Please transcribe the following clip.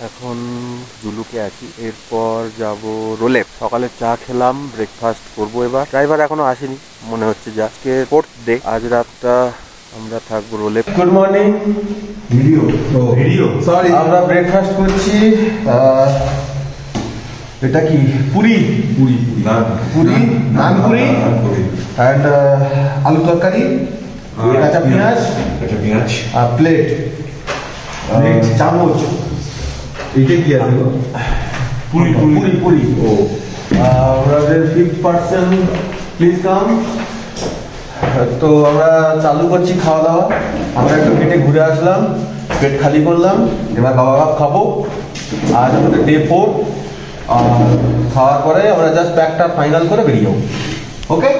এখন জুলুকে আছি, এরপর যাব রোলেপ। সকালে চা খেলাম, ব্রেকফাস্ট করবো। এবার ড্রাইভার এখনো আসেনি, মনে হচ্ছে যে আজকে ফোর্থ ডে। আজ রাতটা আমরা থাকবো রোলেপ। Good morning. ভিডিও সরি, আমরা ব্রেকফাস্ট করছি। এটা কি পুরি? নান পুরি অ্যান্ড আলু তরকারি, কাঁচা পেঁয়াজ আর প্লেট, চামচ। এটা কি আছে? পুরি। ও আমাদের 5th পার্সন, প্লিজ কাম। তো আমরা চালু করছি খাওয়া দাওয়া। আমরা একটু পেটে ঘুরে আসলাম, পেট খালি করলাম, এবার কাবাব খাবো। আজ আমাদের ডে 4। আর খাওয়ার পরে আমরা জাস্ট প্যাকটা ফাইনাল করে বেরিয়ে যাবো। ওকে।